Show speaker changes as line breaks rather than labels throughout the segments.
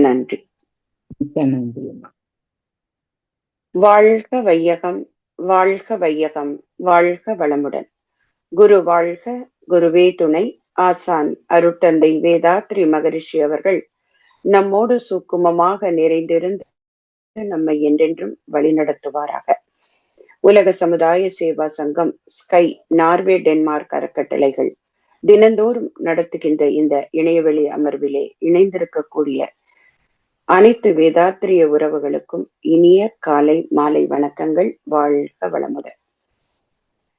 நன்றி.
மிக்க நன்றி.
வாழ்க வையகம், வாழ்க வையகம், வாழ்க வளமுடன். குரு வாழ்க, குருவே துணை. ஆசான் அருட்தந்தை வேதாத்ரி மகரிஷி அவர்கள் நம்மோடு சூக்குமமாக நிறைந்திருந்து நம்மை என்றென்றும் வழிநடத்துவாராக. உலக சமுதாய சேவா சங்கம், ஸ்கை, நார்வே, டென்மார்க் அறக்கட்டளைகள் தினந்தோறும் நடத்துகின்ற இந்த இணையவெளி அமர்விலே இணைந்திருக்கக்கூடிய அனைத்து வேதாத்திரிய உறவுகளுக்கும் இனிய காலை மாலை வணக்கங்கள். வாழ்க வளமுடன்.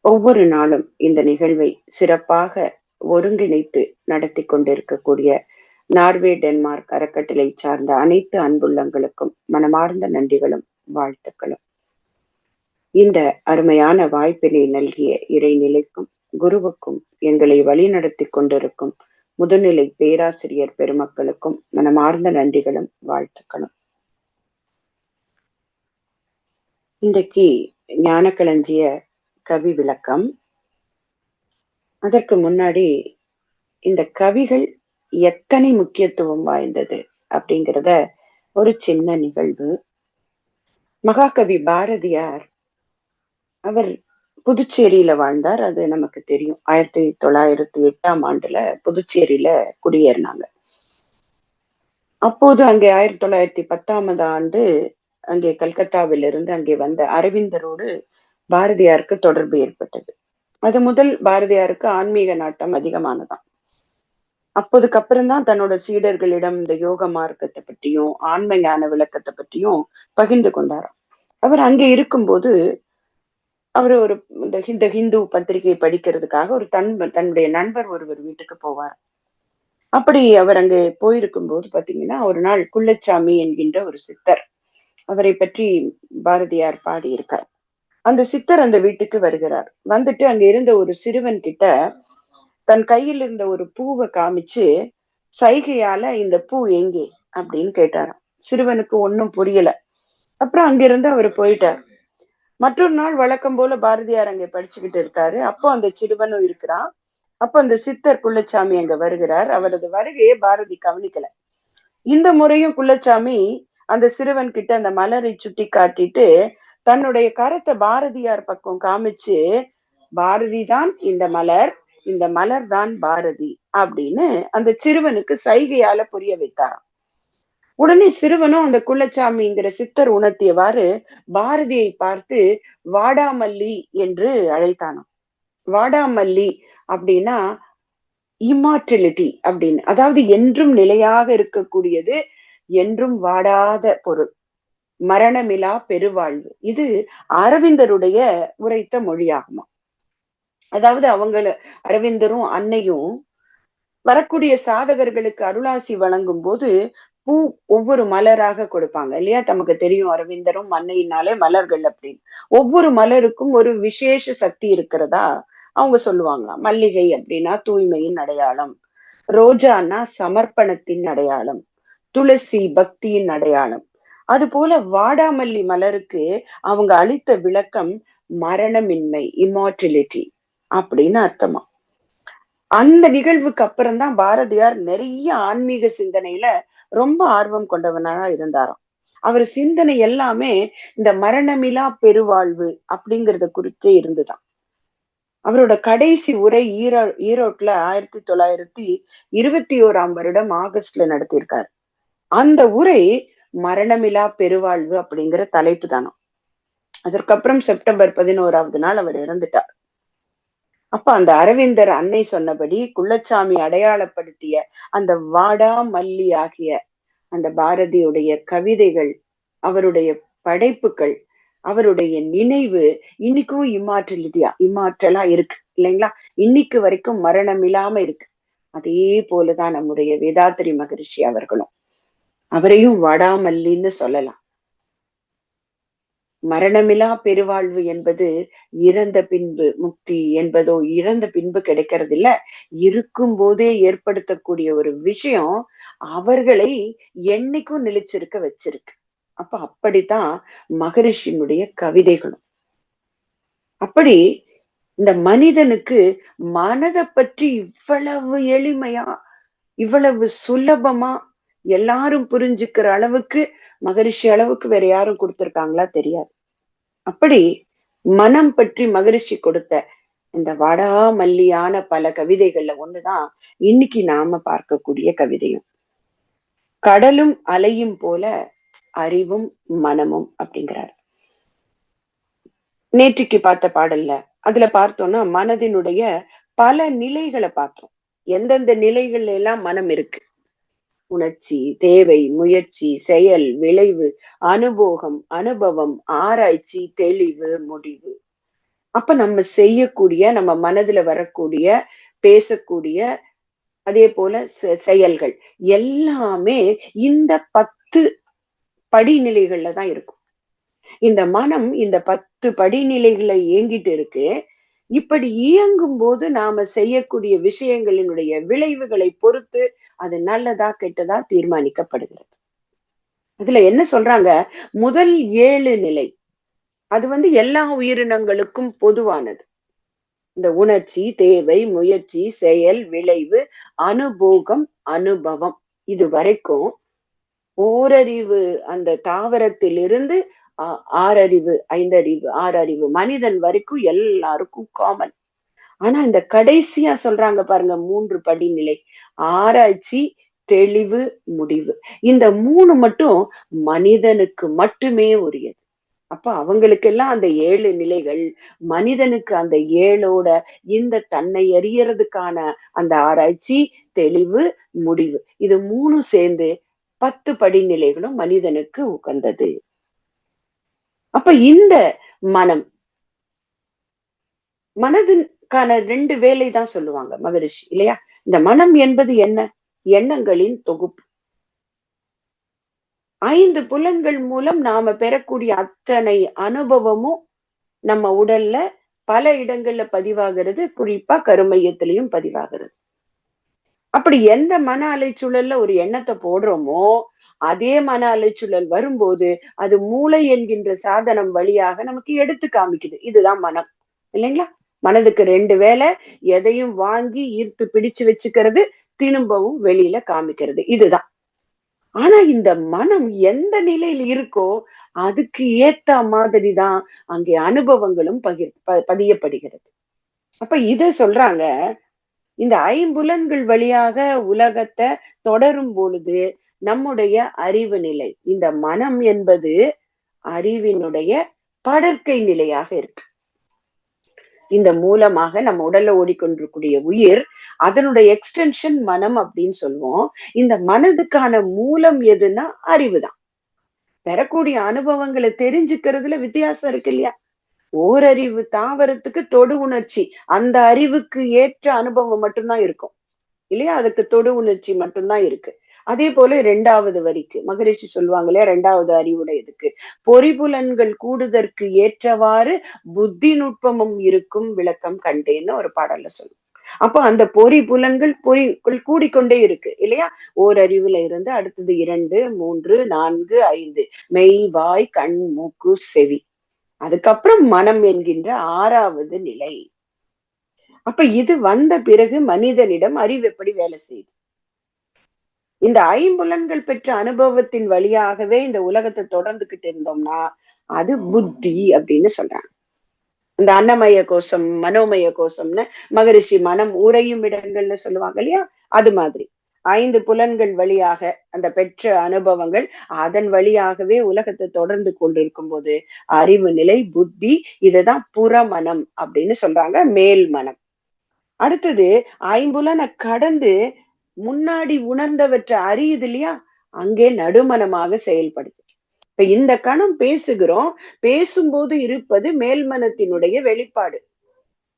ஒவ்வொரு நாளும் இந்த நிகழ்வை சிறப்பாக ஒருங்கிணைத்து நடத்தி கொண்டிருக்கக்கூடிய நார்வே, டென்மார்க் அறக்கட்டளை சார்ந்த அனைத்து அன்புள்ளங்களுக்கும் மனமார்ந்த நன்றிகளும் வாழ்த்துக்களும். இந்த அருமையான வாய்ப்பினை நல்கிய இறைநிலைக்கும் குருவுக்கும் எங்களை வழிநடத்தி கொண்டிருக்கும் முதுநிலை பேராசிரியர் பெருமக்களுக்கும் மனமார்ந்த நன்றிகளும் வாழ்த்துக்களும். இன்றைக்கு ஞானக்களஞ்சிய கவி விளக்கம். அதற்கு முன்னாடி இந்த கவிகள் எத்தனை முக்கியத்துவம் வாய்ந்தது அப்படிங்கிறத ஒரு சின்ன நிகழ்வு. மகாகவி பாரதியார் அவர் புதுச்சேரியில வாழ்ந்தார். அது நமக்கு தெரியும். 1908 புதுச்சேரியில குடியேறினாங்க. அப்போது அங்கே 1910 அங்கே கல்கத்தாவிலிருந்து அங்கே வந்த அரவிந்தரோடு பாரதியாருக்கு தொடர்பு ஏற்பட்டது. அது முதல் பாரதியாருக்கு ஆன்மீக நாட்டம் அதிகமானதான். அப்போதுக்கு அப்புறம்தான் தன்னோட சீடர்களிடம் இந்த யோக மார்க்கத்தை பற்றியும் ஆன்ம ஞான விளக்கத்தை பற்றியும் பகிர்ந்து கொண்டாராம். அவர் அங்கே இருக்கும்போது அவர் ஒரு இந்த ஹிந்து பத்திரிகை படிக்கிறதுக்காக ஒரு தன்னுடைய நண்பர் ஒருவர் வீட்டுக்கு போவார். அப்படி அவர் அங்கே போயிருக்கும் போது பாத்தீங்கன்னா, ஒரு நாள் குள்ளச்சாமி என்கின்ற ஒரு சித்தர், அவரை பற்றி பாரதியார் பாடியிருக்கார். அந்த சித்தர் அந்த வீட்டுக்கு வருகிறார். வந்துட்டு அங்க இருந்த ஒரு சிறுவன் கிட்ட தன் கையில் இருந்த ஒரு பூவை காமிச்சு சைகையால இந்த பூ எங்கே அப்படின்னு கேட்டாராம். சிறுவனுக்கு ஒன்னும் புரியல. அப்புறம் அங்கிருந்து அவர் போயிட்டார். மற்றொரு நாள் வழக்கம் போல பாரதியார் அங்கே படிச்சுக்கிட்டு இருக்காரு. அப்போ அந்த சிறுவனும் இருக்கிறான். அப்ப அந்த சித்தர் குள்ளச்சாமி அங்க வருகிறார். அவரது வருகையை பாரதி கவனிக்கல. இந்த முறையும் குள்ளச்சாமி அந்த சிறுவன் கிட்ட அந்த மலரை சுட்டி காட்டிட்டு தன்னுடைய கரத்தை பாரதியார் பக்கம் காமிச்சு, பாரதி தான் இந்த மலர் தான் பாரதி அப்படின்னு அந்த சிறுவனுக்கு சைகையால புரிய வைத்தாராம். உடனே சிறுவனும் அந்த குள்ளச்சாமிங்கிற சித்தர் உணர்த்தியவாறு பாரதியை பார்த்து வாடாமல்லி என்று அழைத்தானாம். வாடாமல்லி அப்படின்னா இம்மார்டிலிட்டி அப்படின்னு, அதாவது என்றும் நிலையாக இருக்கக்கூடியது, என்றும் வாடாத பொருள், மரணமிலா பெருவாழ்வு. இது அரவிந்தருடைய உரைத்த மொழியாகுமா. அதாவது அரவிந்தரும் அன்னையும் வரக்கூடிய சாதகர்களுக்கு அருளாசி வழங்கும் போது பூ ஒவ்வொரு மலராக கொடுப்பாங்க இல்லையா. நமக்கு தெரியும் அரவிந்தரும் அன்னையினாலே மலர்கள் அப்படின்னு. ஒவ்வொரு மலருக்கும் ஒரு விசேஷ சக்தி இருக்கிறதா அவங்க சொல்லுவாங்களாம். மல்லிகை அப்படின்னா தூய்மையின் அடையாளம், ரோஜான்னா சமர்ப்பணத்தின் அடையாளம், துளசி பக்தியின் அடையாளம். அது போல வாடாமல்லி மலருக்கு அவங்க அளித்த விளக்கம் மரணமின்மை, இம்மார்டிலிட்டி அப்படின்னு அர்த்தமா. அந்த நிகழ்வுக்கு அப்புறம்தான் பாரதியார் நிறைய ஆன்மீக சிந்தனையில ரொம்ப ஆர்வம் கொண்டவனா இருந்தாராம். அவர் சிந்தனை எல்லாமே இந்த மரணமிலா பெருவாழ்வு அப்படிங்கறத குறிச்சே இருந்துதான். அவரோட கடைசி உரை ஈரோட்ல 1921 ஆகஸ்ட்ல நடத்தியிருக்காரு. அந்த உரை மரணமிலா பெருவாழ்வு அப்படிங்கிற தலைப்பு தானோ. அதற்கப்புறம் செப்டம்பர் 11 அவர் இறந்துட்டார். அப்ப அந்த அரவிந்தர் அன்னை சொன்னபடி குள்ளச்சாமி அடையாளப்படுத்திய அந்த வாடா மல்லி ஆகிய அந்த பாரதியுடைய கவிதைகள், அவருடைய படைப்புகள், அவருடைய நினைவு இன்னைக்கும் இம்மாற்றலா இருக்கு இல்லைங்களா. இன்னைக்கு வரைக்கும் மரணம் இல்லாம இருக்கு. அதே போலதான் நம்முடைய வேதாத்திரி மகரிஷி அவர்களும், அவரையும் வாடாமல்லின்னு சொல்லலாம். மரணமிலா பெருவாழ்வு என்பது இறந்த பின்பு முக்தி என்பதோ இறந்த பின்பு கிடைக்கிறது இல்ல, இருக்கும் போதே ஏற்படுத்தக்கூடிய ஒரு விஷயம் அவர்களை என்னைக்கும் நிலைச்சிருக்க வச்சிருக்கு. அப்ப அப்படித்தான் மகரிஷியினுடைய கவிதைகளும். அப்படி இந்த மனிதனுக்கு மனதை பற்றி இவ்வளவு எளிமையா, இவ்வளவு சுலபமா எல்லாரும் புரிஞ்சுக்கிற அளவுக்கு மகரிஷி அளவுக்கு வேற யாரும் கொடுத்திருக்காங்களா தெரியாது. அப்படி மனம் பற்றி மகரிஷி கொடுத்த இந்த வாடாமல்லியான பல கவிதைகள்ல ஒண்ணுதான் இன்னைக்கு நாம பார்க்கக்கூடிய கவிதையும். கடலும் அலையும் போல அறிவும் மனமும் அப்படிங்கிறார். நேற்றுக்கு பார்த்த பாடல்ல அதுல பார்த்தோம்னா மனதினுடைய பல நிலைகளை பார்த்தோம். எந்தெந்த நிலைகள்ல எல்லாம் மனம் இருக்கு. உணர்ச்சி, தேவை, முயற்சி, செயல், விளைவு, அனுபோகம், அனுபவம், ஆராய்ச்சி, தெளிவு, முடிவு. அப்ப நம்ம செய்யக்கூடிய, நம்ம மனதுல வரக்கூடிய, பேசக்கூடிய, அதே போல செயல்கள் எல்லாமே இந்த 10 படிநிலைகள்ல தான் இருக்கும். இந்த மனம் இந்த 10 படிநிலைகளை இயங்கிட்டு இருக்கு. இப்படி இயங்கும் போது நாம செய்யக்கூடிய விஷயங்களினுடைய விளைவுகளை பொறுத்து அது நல்லதா கெட்டதா தீர்மானிக்கப்படுகிறது. அதுல என்ன சொல்றாங்க, முதல் 7 நிலை அது எல்லா உயிரினங்களுக்கும் பொதுவானது. இந்த உணர்ச்சி, தேவை, முயற்சி, செயல், விளைவு, அனுபோகம், அனுபவம் இது வரைக்கும் ஓரறிவு அந்த தாவரத்திலிருந்து ஆறறிவு, 5 அறிவு, 6 அறிவு மனிதன் வரைக்கும் எல்லாருக்கும் காமன். ஆனா இந்த கடைசியா சொல்றாங்க பாருங்க 3 படிநிலை. ஆராய்ச்சி, தெளிவு, முடிவு. இந்த 3 மட்டும் மனிதனுக்கு மட்டுமே உரியது. அப்ப அவங்களுக்கெல்லாம் அந்த 7 நிலைகள், மனிதனுக்கு அந்த 7ஓட இந்த தன்னை அறியறதுக்கான அந்த ஆராய்ச்சி, தெளிவு, முடிவு. இது 3 சேர்ந்து 10 படிநிலைகளும் மனிதனுக்கு உகந்தது. அப்ப இந்த மனம் மனதிற்கான 2 வேலை தான் சொல்லுவாங்க மகரிஷி இல்லையா? இந்த மனம் என்பது என்ன? எண்ணங்களின் தொகுப்பு. 5 புலன்கள் மூலம் நாம பெறக்கூடிய அத்தனை அனுபவமும் நம்ம உடல்ல பல இடங்கள்ல பதிவாகிறது. குறிப்பா கருமையத்திலையும் பதிவாகிறது. அப்படி எந்த மன அலைச்சூழல்ல ஒரு எண்ணத்தை போடுறோமோ அதே மன அலைச்சூழல் வரும்போது அது மூளை என்கின்ற சாதனம் வழியாக நமக்கு எடுத்து காமிக்குது. இதுதான் மனம் இல்லைங்களா? மனதுக்கு 2 வேலை, எதையும் வாங்கி ஈர்த்து பிடிச்சு வச்சுக்கிறது, திரும்பவும் வெளியில காமிக்கிறது. இதுதான். ஆனா இந்த மனம் எந்த நிலையில் இருக்கோ அதுக்கு ஏத்த மாதிரிதான் அங்கே அனுபவங்களும் பதியப்படுகிறது. அப்ப இத சொல்றாங்க, இந்த 5 வழியாக உலகத்தை தொடரும் பொழுது நம்முடைய அறிவு நிலை, இந்த மனம் என்பது அறிவினுடைய படற்கை நிலையாக இருக்கு. இந்த மூலமாக நம்ம உடல்ல ஓடிக்கொண்டிருக்கூடிய உயிர், அதனுடைய எக்ஸ்டென்ஷன் மனம் அப்படின்னு சொல்லுவோம். இந்த மனதுக்கான மூலம் எதுன்னா அறிவுதான். பெறக்கூடிய அனுபவங்களை தெரிஞ்சுக்கிறதுல வித்தியாசம் இருக்கு இல்லையா? ஓரறிவு தாவரத்துக்கு தொடு உணர்ச்சி, அந்த அறிவுக்கு ஏற்ற அனுபவம் மட்டும்தான் இருக்கும் இல்லையா? அதுக்கு தொடு உணர்ச்சி மட்டும்தான் இருக்கு. அதே போல 2வது வரிக்கு மகரிஷி சொல்லுவாங்க இல்லையா? 2வது அறிவுடையதுக்கு பொறிபுலன்கள் கூடுதற்கு ஏற்றவாறு புத்தி நுட்பமும் இருக்கும் விளக்கம் கண்டேன்னு ஒரு பாடல்ல சொல்லுவோம். அப்ப அந்த பொறிபுலன்கள் கூடிக்கொண்டே இருக்கு இல்லையா? ஓரறிவுல இருந்து அடுத்தது 2, 3, 4, 5 மெய், வாய், கண், மூக்கு, செவி. அதுக்கப்புறம் மனம் என்கின்ற 6வது நிலை. அப்ப இது வந்த பிறகு மனிதனிடம் அறிவு எப்படி வேலை செய்யுது? இந்த 5 பெற்ற அனுபவத்தின் வழியாகவே இந்த உலகத்தை தொடர்ந்துகிட்டு இருந்தோம்னா அது புத்தி அப்படின்னு சொல்றாங்க. இந்த அன்னமய கோஷம், மனோமய கோஷம்னு மகரிஷி மனம் உறையும் இடங்கள்ல சொல்லுவாங்க இல்லையா? அது மாதிரி 5 புலன்கள் வழியாக அந்த பெற்ற அனுபவங்கள் அதன் வழியாகவே உலகத்தை தொடர்ந்து கொண்டிருக்கும் போது அறிவு நிலை புத்தி, இதுதான் புறமனம் அப்படின்னு சொல்றாங்க, மேல் மனம். அடுத்தது 5 கடந்து முன்னாடி உணர்ந்தவற்றை அறியுது இல்லையா? அங்கே நடுமனமாக செயல்படுது. இப்ப இந்த கணம் பேசுகிறோம், பேசும்போது இருப்பது மேல்மனத்தினுடைய வெளிப்பாடு.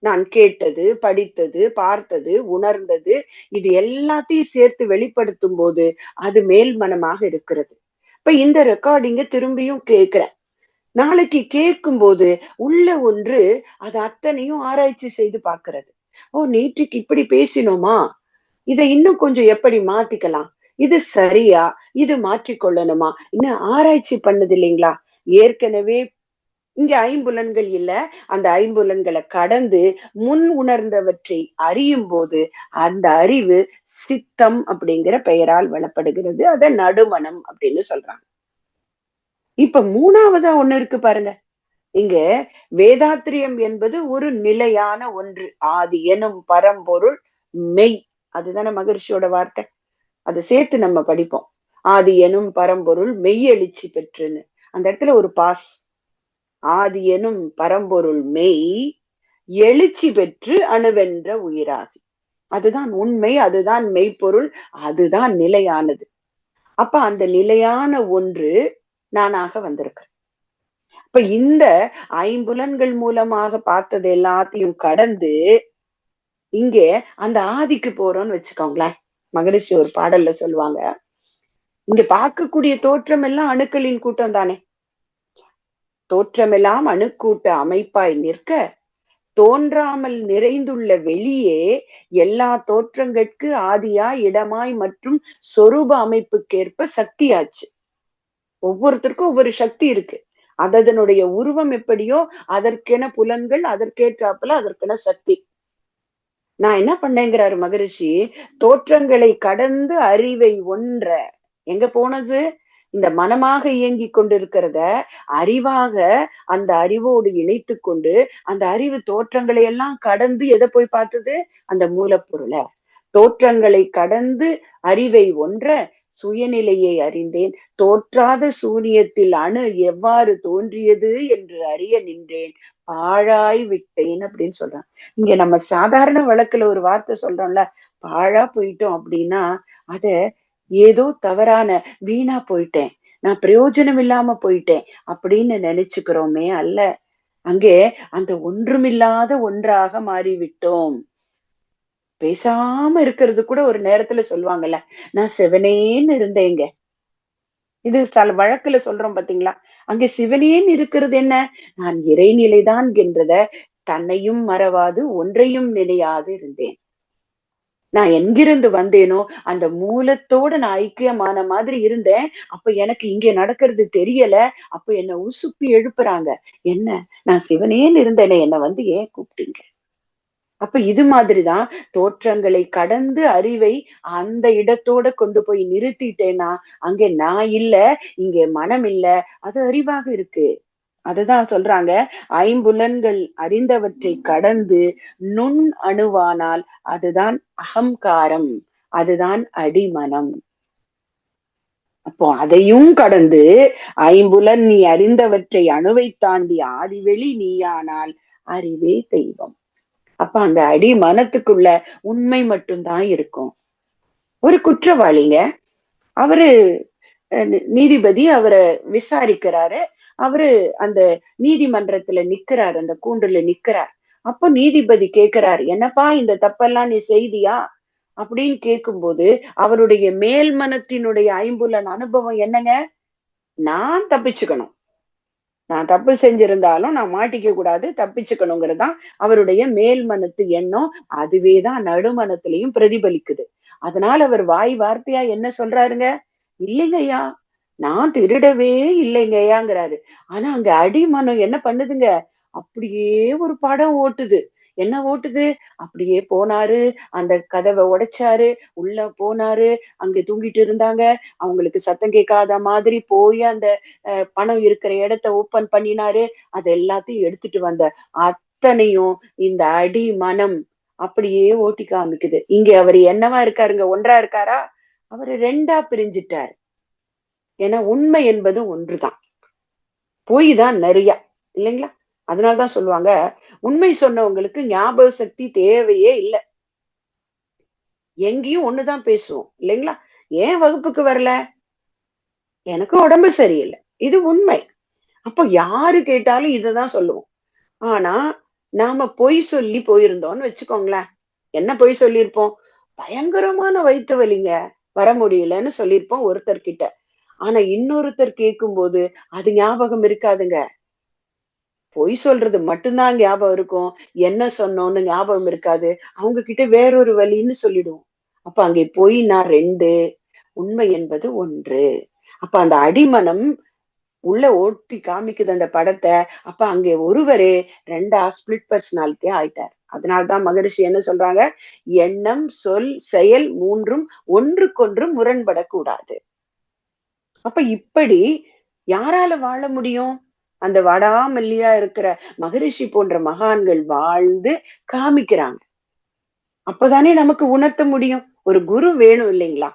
நான் கேட்டது, படித்தது, பார்த்தது, உணர்ந்தது, இது எல்லாத்தையும் சேர்த்து வெளிப்படுத்தும் போது அது மேல்மனமாக இருக்கிறது. இப்ப இந்த ரெக்கார்டிங்க திரும்பியும் கேட்கிறேன். நாளைக்கு கேட்கும் போது உள்ள ஒன்று அது அத்தனையும் ஆராய்ச்சி செய்து பார்க்கிறது. ஓ, நேற்றுக்கு இப்படி பேசினோமா? இதை இன்னும் கொஞ்சம் எப்படி மாத்திக்கலாம்? இது சரியா? இது மாற்றிக்கொள்ளணுமா? இன்னும் ஆராய்ச்சி பண்ணுது இல்லைங்களா? ஏற்கனவே இங்க ஐம்புலன்கள் இல்ல. அந்த ஐம்புலன்களை கடந்து முன் உணர்ந்தவற்றை அறியும் போது அந்த அறிவு சித்தம் அப்படிங்கிற பெயரால் வளப்படுகிறது. அத நடுமனம் அப்படின்னு சொல்றாங்க. இப்ப மூணாவதா ஒண்ணு இருக்கு பாருங்க. இங்க வேதாத்திரியம் என்பது ஒரு நிலையான ஒன்று. ஆதி எனும் பரம்பொருள் மெய். அதுதானே மகரிஷியோட வார்த்தை. அதை சேர்த்து நம்ம படிப்போம். ஆதி எனும் பரம்பொருள் மெய் எழுச்சி பெற்றுன்னு. அந்த இடத்துல ஒரு பாஸ். ஆதி எனும் பரம்பொருள் மெய் எழுச்சி பெற்று அணுவென்ற உயிராகி. அதுதான் உண்மை, அதுதான் மெய்ப்பொருள், அதுதான் நிலையானது. அப்ப அந்த நிலையான ஒன்று நானாக வந்திருக்கிறேன். இப்ப இந்த ஐம்புலன்கள் மூலமாக பார்த்தது எல்லாத்தையும் கடந்து இங்கே அந்த ஆதிக்கு போறோம்னு வச்சுக்கோங்களேன். மகரிஷி ஒரு பாடல்ல சொல்லுவாங்க, இங்க பார்க்கக்கூடிய தோற்றம் எல்லாம் அணுக்களின் கூட்டம் தானே. தோற்றமெல்லாம் அணுக்கூட்ட அமைப்பாய் நிற்க தோன்றாமல் நிறைந்துள்ள வெளியே எல்லா தோற்றங்கட்கு ஆதியாய் இடமாய் மற்றும் சொரூப அமைப்புக்கேற்ப சக்தியாச்சு. ஒவ்வொருத்தருக்கும் ஒவ்வொரு சக்தி இருக்கு. அதனுடைய உருவம் எப்படியோ அதற்கென புலன்கள், அதற்கேற்றாப்புல அதற்கென சக்தி. நான் என்ன பண்ணேங்கிறாரு மகரிஷி, தோற்றங்களை கடந்து அறிவை ஒன்ற எங்க போனது? இந்த மனமாக இயங்கிக் கொண்டிருக்கிறத அறிவாக அந்த அறிவோடு இணைத்து கொண்டு அந்த அறிவு தோற்றங்களை எல்லாம் கடந்து எதை போய் பார்த்தது? அந்த மூலப்பொருளை. தோற்றங்களை கடந்து அறிவை ஒன்ற சுயநிலையை அறிந்தேன், தோற்றாத சூனியத்தில் அணு எவ்வாறு தோன்றியது என்று அறிய நின்றேன், பாழாய் விட்டேன் அப்படின்னு சொல்றான். இங்க நம்ம சாதாரண வழக்குல ஒரு வார்த்தை சொல்றோம்ல, பாழா போயிட்டோம் அப்படின்னா அத ஏதோ தவறான வீணா போயிட்டேன், நான் பிரயோஜனம் இல்லாம போயிட்டேன் அப்படின்னு நினைச்சுக்கிறோமே அல்ல. அங்கே அந்த ஒன்றுமில்லாத ஒன்றாக மாறிவிட்டோம். பேசாம இருக்கிறது கூட ஒரு நேரத்துல சொல்லுவாங்கல்ல, நான் சிவனேன்னு இருந்தேங்க. இது சில வழக்குல சொல்றோம் பாத்தீங்களா? அங்கே சிவனேன்னு இருக்கிறது என்ன? நான் இறைநிலைதான் என்றத தன்னையும் மறவாது ஒன்றையும் நினையாது இருந்தேன். நான் எங்கிருந்து வந்தேனோ அந்த மூலத்தோட நான் ஐக்கியமான மாதிரி இருந்தேன். அப்ப எனக்கு இங்க நடக்கிறது தெரியல. அப்ப என்ன உசுப்பி எழுப்புறாங்க. என்ன? நான் சிவனேன்னு இருந்தேனே, என்ன வந்து ஏன் கூப்பிட்டீங்க? அப்ப இது மாதிரிதான் தோற்றங்களை கடந்து அறிவை அந்த இடத்தோட கொண்டு போய் நிறுத்திட்டேன்னா அங்கே நான் இல்ல, இங்கே மனம் இல்ல, அது அறிவாக இருக்கு. அதுதான் சொல்றாங்க, ஐம்புலன்கள் அறிந்தவற்றை கடந்து நுண் அணுவானால் அதுதான் அகங்காரம், அதுதான் அடிமனம். அப்போ அதையும் கடந்து ஐம்புலன் நீ அறிந்தவற்றை அணுவை தாண்டி ஆதிவெளி நீயானால் அறிவே தெய்வம். அப்ப அந்த அடி மனத்துக்குள்ள உண்மை மட்டும்தான் இருக்கும். ஒரு குற்றவாளிங்க, அவரு நீதிபதி அவரை விசாரிக்கிறாரு. அவரு அந்த நீதிமன்றத்துல நிக்கிறாரு, அந்த கூண்டுல நிக்கிறார். அப்போ நீதிபதி கேக்குறாரு, என்னப்பா இந்த தப்பெல்லாம் நீ செய்தியா அப்படின்னு கேட்கும்போது அவருடைய மேல் மனத்தினுடைய ஐம்புலன் அனுபவம் என்னங்க? நான் தப்பிச்சுக்கணும், நான் தப்பு செஞ்சிருந்தாலும் நான் மாட்டிக்க கூடாது, தப்பிச்சுக்கணுங்கிறதுதான் அவருடைய மேல் மனத்து எண்ணம். அதுவேதான் நடுமனத்திலையும் பிரதிபலிக்குது. அதனால அவர் வாய் வார்த்தையா என்ன சொல்றாருங்க? இல்லைங்கய்யா, நான் திருடவே இல்லைங்கய்யாங்கிறாரு. ஆனா அங்க அடிமனம் என்ன பண்ணுதுங்க? அப்படியே ஒரு படம் ஓட்டுது. என்ன ஓட்டுது? அப்படியே போனாரு, அந்த கதவை உடைச்சாரு, உள்ள போனாரு, அங்க தூங்கிட்டு இருந்தாங்க, அவங்களுக்கு சத்தம் கேட்காத மாதிரி போய் அந்த பணம் இருக்கிற இடத்த ஓப்பன் பண்ணினாரு, அது எல்லாத்தையும் எடுத்துட்டு வந்த அத்தனையும் இந்த அடி மனம் அப்படியே ஓட்டி காமிக்குது. இங்க அவர் என்னவா இருக்காருங்க? ஒன்றா இருக்காரா? அவரு ரெண்டா பிரிஞ்சிட்டாரு. ஏன்னா உண்மை என்பது ஒன்றுதான், பொய் தான் நிறைய, இல்லைங்களா? அதனாலதான் சொல்லுவாங்க, உண்மை சொன்னவங்களுக்கு ஞாபக சக்தி தேவையே இல்லை. எங்கேயும் ஒண்ணுதான் பேசுவோம், இல்லைங்களா? ஏன் வகுப்புக்கு வரல? எனக்கு உடம்பு சரியில்லை, இது உண்மை. அப்போ யாரு கேட்டாலும் இததான் சொல்லுவோம். ஆனா நாம பொய் சொல்லி போயிருந்தோம்னு வச்சுக்கோங்களேன், என்ன பொய் சொல்லியிருப்போம்? பயங்கரமான வயிற்று வலிங்க, வர முடியலன்னு சொல்லியிருப்போம் ஒருத்தர் கிட்ட. ஆனா இன்னொருத்தர் கேட்கும்போது அது ஞாபகம் இருக்காதுங்க. பொய் சொல்றது மட்டும்தான் ஞாபகம் இருக்கும், என்ன சொன்னோம்னு ஞாபகம் இருக்காது. அவங்க கிட்ட வேறொரு வழின்னு சொல்லிடுவோம். அப்ப அங்கே பொய் நான் ரெண்டு, உண்மை என்பது ஒன்று. அப்ப அந்த அடிமனம் உள்ள ஓட்டி காமிக்குது அந்த படத்தை. அப்ப அங்கே ஒருவரே 2 ஸ்பிளிட் பர்சனாலிட்டி ஆயிட்டார். அதனால்தான் மகரிஷி என்ன சொல்றாங்க, எண்ணம், சொல், செயல் 3ம் ஒன்றுக்கொன்று முரண்படக்கூடாது. அப்ப இப்படி யாரால வாழ முடியும்? அந்த வாடாமல்லியா இருக்கிற மகரிஷி போன்ற மகான்கள் வாழ்ந்து காமிக்கிறாங்க. அப்பதானே நமக்கு உணர்த்த முடியும். ஒரு குரு வேணும் இல்லைங்களா?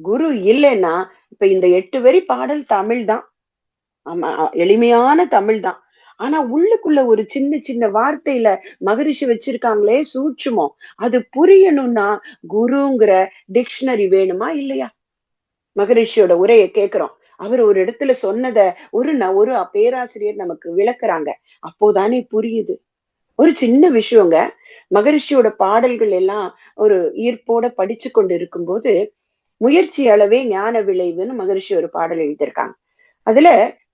குரு இல்லைன்னா இப்ப இந்த 8 வரி பாடல் தமிழ் தான். ஆமா, எளிமையான தமிழ் தான். ஆனா உள்ளுக்குள்ள ஒரு சின்ன சின்ன வார்த்தையில மகரிஷி வச்சிருக்காங்களே சூட்சுமம். அது புரியணும்னா குருங்கிற டிக்ஷனரி வேணுமா இல்லையா? மகரிஷியோட உரைய கேட்கிறோம். அவர் ஒரு இடத்துல சொன்னத ஒரு பேராசிரியர் நமக்கு விளக்குறாங்க. அப்போதானே புரியுது. ஒரு சின்ன விஷயங்க. மகரிஷியோட பாடல்கள் எல்லாம் ஒரு ஈர்ப்போட படிச்சு கொண்டு இருக்கும்போது, முயற்சி அளவே ஞான விளைவுன்னு மகரிஷி ஒரு பாடல் எழுதியிருக்காங்க. அதுல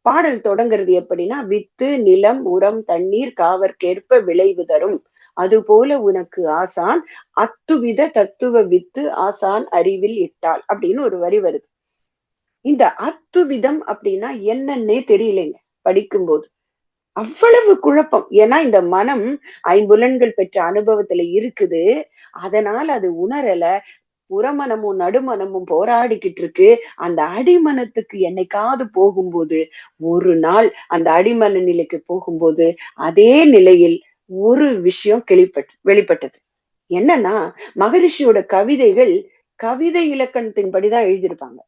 பாடல் தொடங்குறது எப்படின்னா, வித்து, நிலம், உரம், தண்ணீர் காவற்கேற்ப விளைவு தரும். அதுபோல உனக்கு ஆசான் அத்துவித தத்துவ வித்து ஆசான் அறிவில் இட்டால் அப்படின்னு ஒரு வரி வருது. இந்த அத்துவிதம் அப்படின்னா என்னன்னே தெரியலைங்க படிக்கும்போது. அவ்வளவு குழப்பம். ஏன்னா இந்த மனம் ஐம்புலன்கள் பெற்ற அனுபவத்துல இருக்குது. அதனால அது உணரல. புறமனமும் நடுமனமும் போராடிக்கிட்டு இருக்கு. அந்த அடிமனத்துக்கு என்னைக்காவது போகும்போது, ஒரு நாள் அந்த அடிமன நிலைக்கு போகும்போது, அதே நிலையில் ஒரு விஷயம் வெளிப்பட்டது. என்னன்னா, மகரிஷியோட கவிதைகள் கவிதை இலக்கணத்தின்படிதான் எழுதியிருப்பாங்க.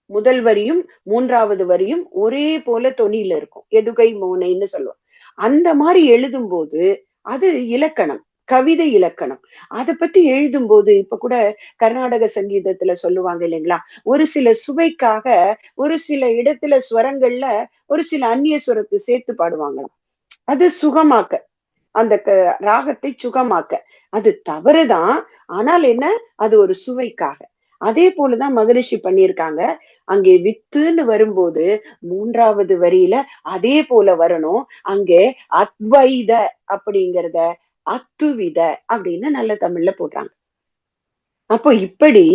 முதல் வரியும், 3வது வரியும் ஒரே போல தொனியில இருக்கும். எதுகை மோனைன்னு சொல்லுவோம். அந்த மாரி எழுதும்போது, அது இலக்கணம். கவிதை இலக்கணம். அத பத்தி எழுதும்போது, இப்ப கூட கர்நாடக சங்கீதத்துல சொல்லுவாங்க இல்லைங்களா? ஒரு சில சுவைக்காக, ஒரு சில இடத்துல ஸ்வரங்கள்ல ஒரு சில அந்நிய சுரத்த சேர்த்து பாடுவாங்களாம். அது சுகமாக்க. அந்த ராகத்தை சுகமாக்க. அது தவறுதான். ஆனால் என்ன? அது ஒரு சுவைக்காக. அதே போலதான் மகரிஷி பண்ணியிருக்காங்க. அங்கே வித்துன்னு வரும்போது 3வது வரியில அதே போல வரணும். அங்கே அத்வைத அப்படிங்கிறத அத்துவித அப்படின்னு நல்ல தமிழ்ல போடுறாங்க. அப்போ இப்படி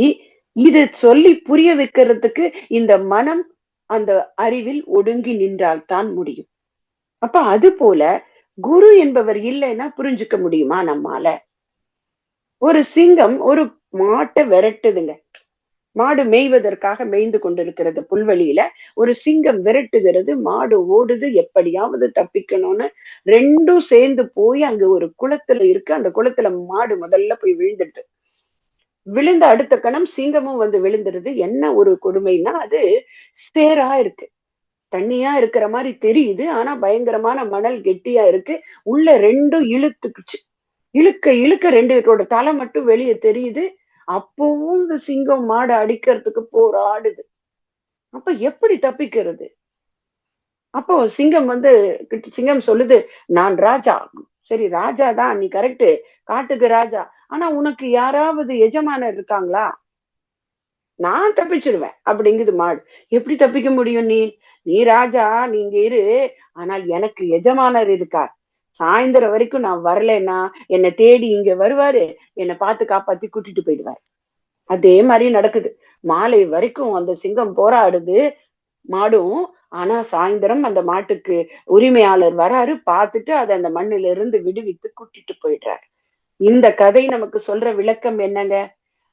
இத சொல்லி புரிய வைக்கிறதுக்கு இந்த மனம் அந்த அறிவில் ஒடுங்கி நின்றால் தான் முடியும். அப்ப அது போல குரு என்பவர் இல்லைன்னா புரிஞ்சுக்க முடியுமா நம்மால? ஒரு சிங்கம் ஒரு மாட்ட விரட்டுதுங்க. மாடு மேய்வதற்காக மேய்ந்து கொண்டிருக்கிறது புல்வெளியில. ஒரு சிங்கம் விரட்டுகிறது. மாடு ஓடுது எப்படியாவது தப்பிக்கணும்னு. 2ம் சேர்ந்து போய் அங்க ஒரு குளத்துல இருக்கு. அந்த குளத்துல மாடு முதல்ல போய் விழுந்துடுது. விழுந்த அடுத்த கணம் சிங்கமும் வந்து விழுந்துருது. என்ன ஒரு கொடுமைன்னா, அது சேரா இருக்கு. தண்ணியா இருக்கிற மாரி தெரியுது. ஆனா பயங்கரமான மணல் கெட்டியா இருக்கு. உள்ள 2ம் இழுத்துக்குச்சு. இழுக்க இழுக்க 2 பேரோட தலை மட்டும் வெளிய தெரியுது. அப்பவும் இந்த சிங்கம் மாட அடிக்கிறதுக்கு போராடுது. அப்ப எப்படி தப்பிக்கிறது? அப்போ சிங்கம் வந்து சிங்கம் சொல்லுது, "நான் ராஜா." சரி ராஜா தான் நீ கரெக்ட்டு. காட்டுக்கு ராஜா. ஆனா உனக்கு யாராவது எஜமானர் இருக்காங்களா? நான் தப்பிச்சுருவேன் அப்படிங்குது மாடு. எப்படி தப்பிக்க முடியும் நீ? நீ ராஜா, நீ இங்க இரு. ஆனால் எனக்கு எஜமானர் இருக்கார். சாயந்தரம் வரைக்கும் நான் வரலைன்னா, என்ன தேடி இங்க வருவாரு. என்ன பார்த்து காப்பாத்தி கூட்டிட்டு போயிடுவாரு. அதே மாரி நடக்குது. மாலை வரைக்கும் அந்த சிங்கம் போராடுது. மாடும். ஆனா சாயந்தரம் அந்த மாட்டுக்கு உரிமையாளர் வராரு. பார்த்துட்டு அத அந்த மண்ணுல இருந்து விடுவித்து கூட்டிட்டு போயிடுறாரு. இந்த கதை நமக்கு சொல்ற விளக்கம் என்னங்க?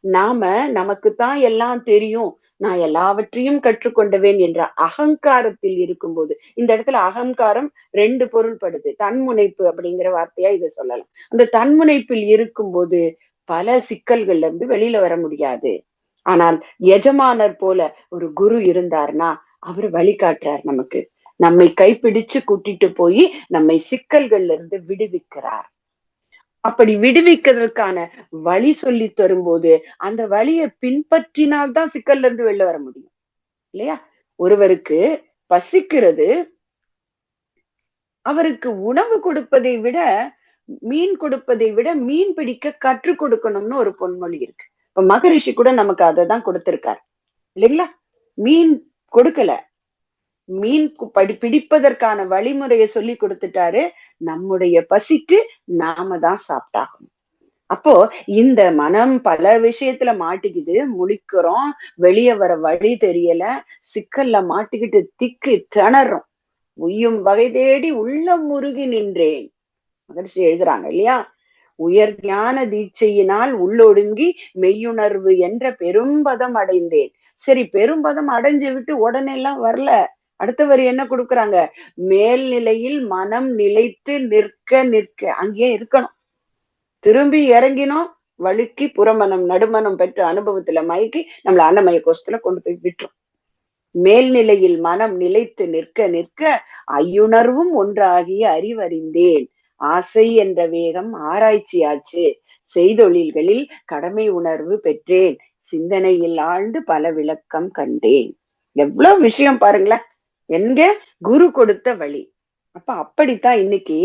நாம நமக்கு தான் எல்லாம் தெரியும். நான் எல்லாவற்றையும் கற்றுக்கொண்டவேன் என்ற அகங்காரத்தில் இருக்கும்போது, இந்த இடத்துல அகங்காரம் 2 பொருள்படுது. தன்முனைப்பு அப்படிங்கிற வார்த்தையா இத சொல்லலாம். அந்த தன்முனைப்பில் இருக்கும்போது பல சிக்கல்கள்ல இருந்து வெளியில வர முடியாது. ஆனால் எஜமானர் போல ஒரு குரு இருந்தார்னா, அவரு வழிகாட்டுறார் நமக்கு. நம்மை கைப்பிடிச்சு கூட்டிட்டு போயி, நம்மை சிக்கல்கள்ல இருந்து விடுவிக்கிறார். அப்படி விடுவிக்கிறதுக்கான வழி சொல்லி தரும்போது, அந்த வழிய பின்பற்றினால் தான் சிக்கல்ல இருந்து வெளில வர முடியும். இல்லையா? ஒருவருக்கு பசிக்கிறது, அவருக்கு உணவு கொடுப்பதை விட, மீன் கொடுப்பதை விட மீன் பிடிக்க கற்றுக் கொடுக்கணும்னு ஒரு பொன்மொழி இருக்கு. இப்ப மகரிஷி கூட நமக்கு அததான் கொடுத்திருக்கார். இல்லைங்களா? மீன் கொடுக்கல. மீன் பிடிப்பதற்கான வழிமுறைய சொல்லிக் குடுத்துட்டாரு. நம்முடைய பசிக்கு நாம தான் சாப்பிட்டாகணும். அப்போ இந்த மனம் பல விஷயத்துல மாட்டிக்குது, முழிக்கிறோம், வெளிய வர வழி தெரியல, சிக்கல்ல மாட்டிக்கிட்டு திக்கு திணறோம். உய்யும் வகை தேடி உள்ளம் உருகி நின்றேன். மகரிஷி எழுதுறாங்க இல்லையா? உயர் ஞான தீட்சையினால் உள்ளொடுங்கி மெய்யுணர்வு என்ற பெரும்பதம் அடைந்தேன். சரி, பெரும்பதம் அடைஞ்சு விட்டு உடனே எல்லாம் வரல. அடுத்த வரி என்ன கொடுக்குறாங்க? மேல்நிலையில் மனம் நிலைத்து நிற்க நிற்க அங்கேயே இருக்கணும். திரும்பி இறங்கினோம், வழுக்கி புறமனம் நடுமனம் பெற்ற அனுபவத்துல மயக்கி நம்மள அன்னமய கோஷத்துல கொண்டு போய் விட்டுரும். மேல்நிலையில் மனம் நிலைத்து நிற்க நிற்க ஐயுணர்வும் ஒன்றாகிய அறிவறிந்தேன். ஆசை என்ற வேகம் ஆராய்ச்சியாச்சு. செய்தொழில்களில் கடமை உணர்வு பெற்றேன். சிந்தனையில் ஆழ்ந்து பல விளக்கம் கண்டேன். எவ்வளவு விஷயம் பாருங்களேன். எங்க குரு கொடுத்த வழி. அப்ப அப்படித்தான் இன்னைக்கு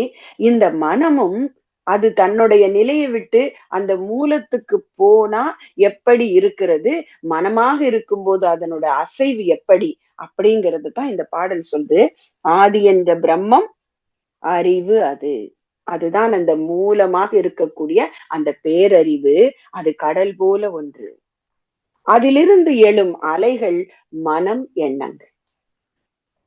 இந்த மனமும் அது தன்னுடைய நிலையை விட்டு அந்த மூலத்துக்கு போனா எப்படி இருக்கிறது, மனமாக இருக்கும்போது அதனோட அசைவு எப்படி அப்படிங்கிறது தான் இந்த பாடல் சொல்லுது. ஆதி என்ற பிரம்மம் அறிவு அது. அதுதான் அந்த மூலமாக இருக்கக்கூடிய அந்த பேரறிவு. அது கடல் போல ஒன்று. அதிலிருந்து எழும் அலைகள் மனம் எண்ணங்கள்.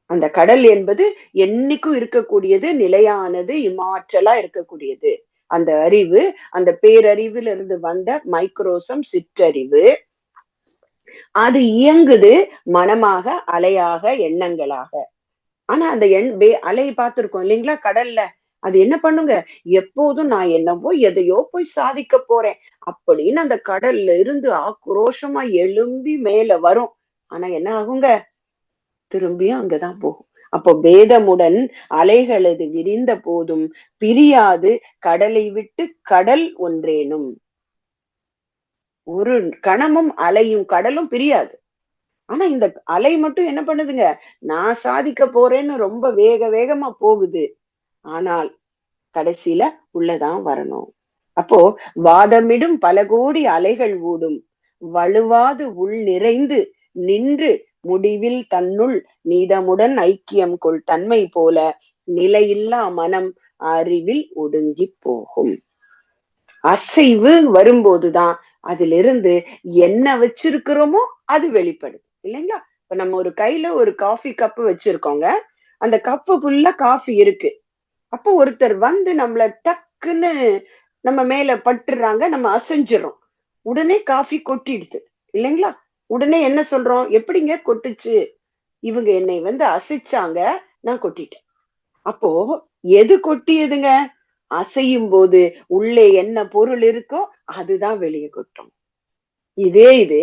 அந்த கடல் என்பது என்னைக்கும் இருக்கக்கூடியது, நிலையானது, இம்மாற்றலா இருக்கக்கூடியது. அந்த அறிவு, அந்த பேரறிவில் இருந்து வந்த மைக்ரோசம் சிற்றறிவு, அது இயங்குது மனமாக, அலையாக, எண்ணங்களாக. ஆனா அந்த அலை பார்த்திருக்கோம் இல்லைங்களா கடல்ல. அது என்ன பண்ணுங்க? எப்போதும் நான் என்னவோ எதையோ போய் சாதிக்க போறேன் அப்படின்னு அந்த கடல்ல இருந்து ஆக்ரோஷமா எழும்பி மேல வரும். ஆனா என்ன ஆகுங்க? திரும்பியும் அங்கதான் போகும். அப்போ பேதமுடன் அலைகளது விரிந்த போதும் பிரியாது கடலை விட்டு கடல் ஒன்றேனும். ஒரு கணமும் அலையும் கடலும் பிரியாது. ஆனா இந்த அலை மட்டும் என்ன பண்ணுதுங்க? நான் சாதிக்க போறேன்னு ரொம்ப வேக வேகமா போகுது. ஆனால் கடைசியில உள்ளதான் வரணும். அப்போ வாதமிடும் பல கோடி அலைகள் ஊடும் வலுவாது உள் நிறைந்து நின்று முடிவில் தன்னுள் நீதமுடன் ஐக்கியம் கொள் தன்மை போல நிலையில்லா மனம் அறிவில் ஒடுங்கி போகும். அசைவு வரும்போதுதான் அதிலிருந்து என்ன வச்சிருக்கிறோமோ அது வெளிப்படுது இல்லைங்களா? இப்ப நம்ம ஒரு கையில ஒரு காஃபி கப்பு வச்சிருக்கோங்க. அந்த கப்பு ஃபுல்லா காஃபி இருக்கு. அப்போ ஒருத்தர் வந்து நம்மள டக்குன்னு நம்ம மேல பட்டுறாங்க, நம்ம அசைஞ்சிடறோம். உடனே காஃபி கொட்டிடுது இல்லைங்களா? உடனே என்ன சொல்றோம்? எப்படிங்க கொட்டுச்சு? இவங்க என்னை வந்து அசைச்சாங்க, நான் கொட்டிட்டேன். அப்போ எது கொட்டியதுங்க? அசையும் போது உள்ளே என்ன பொருள் இருக்கோ அதுதான் வெளியே கொட்டும். இதே இது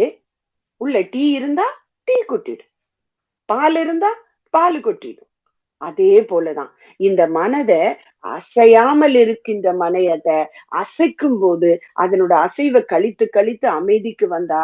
உள்ள டீ இருந்தா டீ கொட்டிடும், பால் இருந்தா பால் கொட்டிடும். அதே போலதான் இந்த மனத அசையாமல் இருக்கின்ற மனையத அசைக்கும் போது அதனோட அசைவை கழித்து கழித்து அமைதிக்கு வந்தா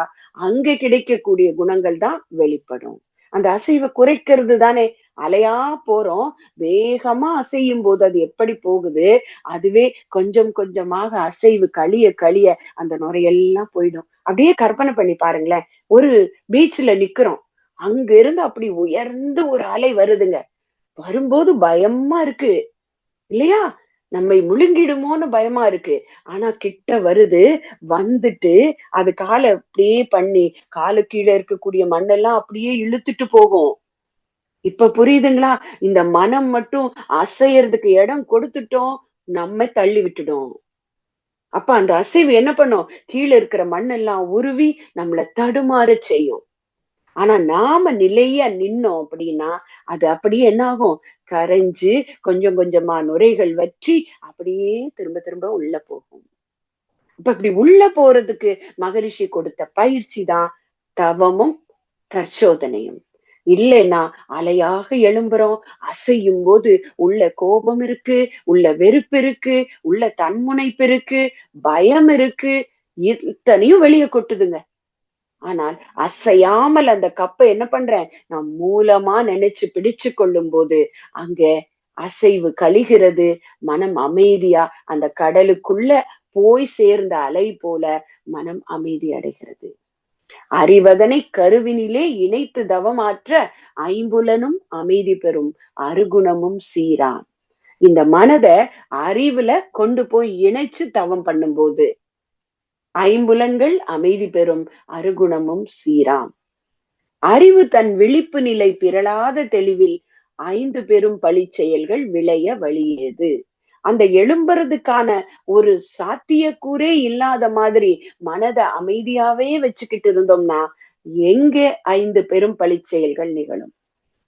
அங்க கிடைக்கக்கூடிய குணங்கள் தான் வெளிப்படும். அந்த அசைவை குறைக்கிறது தானே. அலையா போறோம், வேகமா அசையும் போது அது எப்படி போகுது, அதுவே கொஞ்சம் கொஞ்சமாக அசைவு கழிய கழிய அந்த நுரையெல்லாம் போயிடும். அப்படியே கற்பனை பண்ணி பாருங்களேன். ஒரு பீச்ல நிக்கிறோம், அங்க இருந்து அப்படி உயர்ந்து ஒரு அலை வருதுங்க. வரும்போது பயமா இருக்கு இல்லையா? நம்மை முழுங்கிடுமோன்னு பயமா இருக்கு. ஆனா கிட்ட வருது, வந்துட்டு அது கால அப்படியே பண்ணி காலு கீழ இருக்கக்கூடிய மண்ணெல்லாம் அப்படியே இழுத்துட்டு போகும். இப்ப புரியுதுங்களா? இந்த மனம் மட்டும் அசையறதுக்கு இடம் கொடுத்துட்டோம், நம்ம தள்ளி விட்டுடும். அப்ப அந்த அசைவு என்ன பண்ணும்? கீழ இருக்கிற மண்ணெல்லாம் உருவி நம்மள தடுமாற செய்யும். ஆனா நாம நிலையா நின்னோம் அப்படின்னா அது அப்படியே என்ன ஆகும்? கரைஞ்சு கொஞ்சம் கொஞ்சமா நுரைகள் வற்றி அப்படியே திரும்ப திரும்ப உள்ள போகும். இப்ப இப்படி உள்ள போறதுக்கு மகரிஷி கொடுத்த பயிற்சி தான் தவமும் தற்சோதனையும். இல்லைன்னா அலையாக எழும்புறோம், அசையும் போது உள்ள கோபம் இருக்கு, உள்ள வெறுப்பு இருக்கு, உள்ள தன்முனைப்பு இருக்கு, பயம் இருக்கு, இத்தனையும் வெளியே கொட்டுதுங்க. ஆனால் அசையாமல் அந்த கப்பை என்ன பண்றேன்? நான் மூலமா நினைச்சு பிடிச்சு கொள்ளும் போது அங்க அசைவு கழிகிறது. மனம் அமைதியா அந்த கடலுக்குள்ள போய் சேர்ந்த அலை போல மனம் அமைதி அடைகிறது. அறிவதனை கருவினிலே இணைத்து தவமாற்ற ஐம்புலனும் அமைதி பெறும் அருகுணமும் சீராம். இந்த மனத அறிவுல கொண்டு போய் இணைச்சு தவம் பண்ணும்போது ஐம்புலன்கள் அமைதி பெறும் அருகுணமும் சீராம். அறிவு தன் விழிப்பு நிலை பிறழாத தெளிவில் 5 பெரும் பழிச் செயல்கள் விளைய வழியேது. அந்த எழும்புறதுக்கான ஒரு சாத்தியக்கூறே இல்லாத மாதிரி மனத அமைதியாவே வச்சுக்கிட்டு இருந்தோம்னா, எங்கே 5 பெரும் பழிச் செயல்கள் நிகழும்?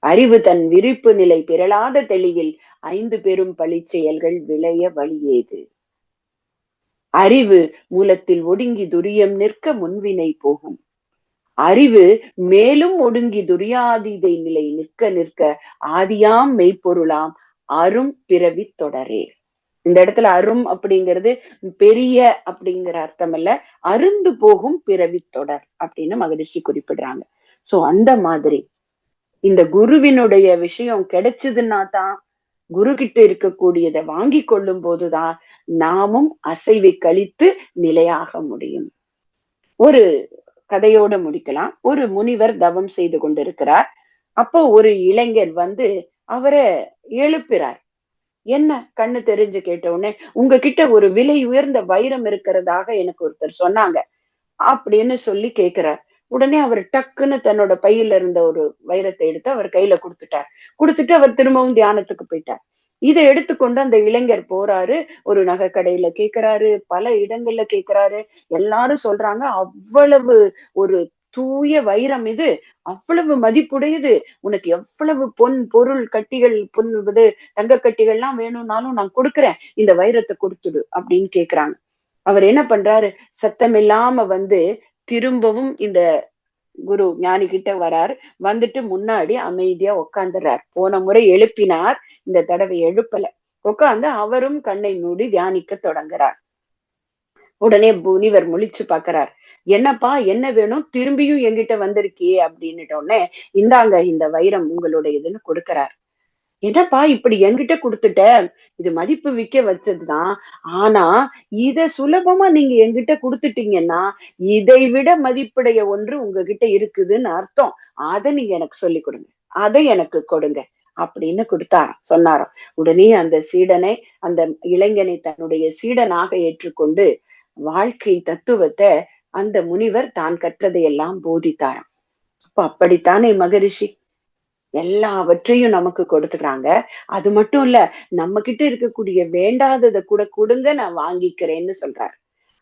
அறிவு தன் விழிப்பு நிலை பிறழாத தெளிவில் 5 பெரும் பழிச் செயல்கள் விளைய வழியேது. அறிவு மூலத்தில் ஒடுங்கி துரியம் நிற்க முன்வினை போகும். அறிவு மேலும் ஒடுங்கி துரியாதீதை நிலை நிற்க நிற்க ஆதியாம் மெய்ப்பொருளாம் அரும் பிறவி தொடரே. இந்த இடத்துல அரும் அப்படிங்கிறது பெரிய அப்படிங்கிற அர்த்தம் அல்ல, அருந்து போகும் பிறவி தொடர் அப்படின்னு மகரிஷி குறிப்பிடுறாங்க. சோ அந்த மாதிரி இந்த குருவினுடைய விஷயம் கிடைச்சதுன்னா தான், குரு கிட்ட இருக்கக்கூடியதை வாங்கி கொள்ளும் போதுதான் நாமும் அசைவை கழித்து நிலையாக முடியும். ஒரு கதையோட முடிக்கலாம். ஒரு முனிவர் தவம் செய்து கொண்டிருக்கிறார். அப்போ ஒரு இளைஞர் வந்து அவரை எழுப்புறார். என்ன கண்ணு தெரிஞ்சு கேட்ட உடனே, உங்ககிட்ட ஒரு விலை உயர்ந்த வைரம் இருக்கிறதாக எனக்கு ஒருத்தர் சொன்னாங்க அப்படின்னு சொல்லி கேட்கிறார். உடனே அவர் டக்குன்னு தன்னோட பையில இருந்த ஒரு வைரத்தை எடுத்து அவர் கையில கொடுத்துட்டார். கொடுத்துட்டு அவர் திரும்பவும் தியானத்துக்கு போயிட்டார். இதை எடுத்துக்கொண்டு அந்த இளைஞர் போறாரு. ஒரு நகை கடையில கேட்கிறாரு, பல இடங்கள்ல கேட்கிறாரு. எல்லாரும் சொல்றாங்க அவ்வளவு ஒரு தூய வைரம் இது, அவ்வளவு மதிப்புடையது, உனக்கு எவ்வளவு பொன் பொருள் கட்டிகள் இது தங்க கட்டிகள்லாம் வேணும்னாலும் நான் கொடுக்குறேன், இந்த வைரத்தை கொடுத்துடு அப்படின்னு கேக்குறாங்க. அவர் என்ன பண்றாரு, சத்தமில்லாம வந்து திரும்பவும் இந்த குரு ஞானி கிட்ட வரார். வந்துட்டு முன்னாடி அமைதியா உட்கார்ந்துறார். போன முறை எழுப்பினார், இந்த தடவை எழுப்பல. உட்கார்ந்து அவரும் கண்ணை மூடி தியானிக்க தொடங்குறார். உடனே முனிவர் முழிச்சு பாக்குறார். என்னப்பா என்ன வேணும், திரும்பியும் என்கிட்ட வந்திருக்கியே அப்படின்னுட்ட உடனே, இந்தாங்க இந்த வைரம் உங்களுடையதுன்னு கொடுக்கிறார். என்னப்பா இப்படி என்கிட்ட குடுத்துட்ட, இது மதிப்பு விக்க வச்சதுதான். ஆனா இத சுலபமா நீங்க என்கிட்ட குடுத்துட்டீங்கன்னா, இதை விட மதிப்புடைய ஒன்று உங்ககிட்ட இருக்குதுன்னு அர்த்தம். அத நீங்க எனக்கு சொல்லிக் கொடுங்க, அதை எனக்கு கொடுங்க அப்படின்னு சொன்னாராம். உடனே அந்த சீடனை, அந்த இளைஞனை தன்னுடைய சீடனாக ஏற்றுக்கொண்டு வாழ்க்கை தத்துவத்தை அந்த முனிவர் தான் கற்றதையெல்லாம் போதித்தாராம். அப்ப அப்படித்தானே மகரிஷி எல்லாவற்றையும் நமக்கு கொடுத்துக்கிறாங்க. அது மட்டும் இல்ல, நம்ம கிட்ட இருக்கக்கூடிய வேண்டாததை கூட கொடுங்க, நான் வாங்கிக்கிறேன்னு சொல்றாரு.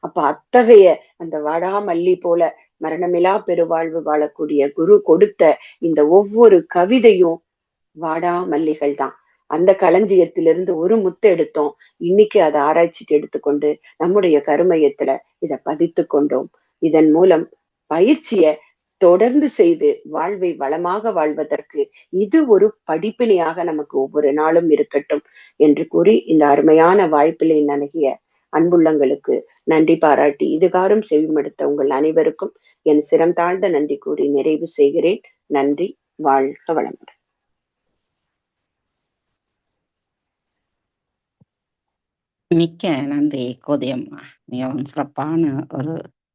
அப்ப அத்தகைய அந்த வாடாமல்லி போல மரணமிலா பெருவாழ்வு வாழக்கூடிய குரு கொடுத்த இந்த ஒவ்வொரு கவிதையும் வாடாமல்லிகள் தான். அந்த களஞ்சியத்திலிருந்து ஒரு முத்து எடுத்தோம். இன்னைக்கு அதை ஆராய்ச்சிக்கு எடுத்துக்கொண்டு நம்முடைய கருமையத்துல இதை பதித்து கொண்டோம். இதன் மூலம் பயிற்சிய தொடர்ந்து செய்து வாழ்வை வளமாக வாழ்வதற்கு இது ஒரு படிப்பினையாக நமக்கு ஒவ்வொரு நாளும் இருக்கட்டும் என்று கூறி, இந்த அருமையான வாய்ப்பிலை நல்கிய அன்புள்ளங்களுக்கு நன்றி பாராட்டி இதுகாரும் செவிமடுத்த உங்கள் அனைவருக்கும் என் சிரம் தாழ்ந்த நன்றி கூறி நிறைவு செய்கிறேன். நன்றி. வாழ்க வளமுடன்.
மிக்க நன்றி கோதையம்மா. மிகவும் சிறப்பான ஒரு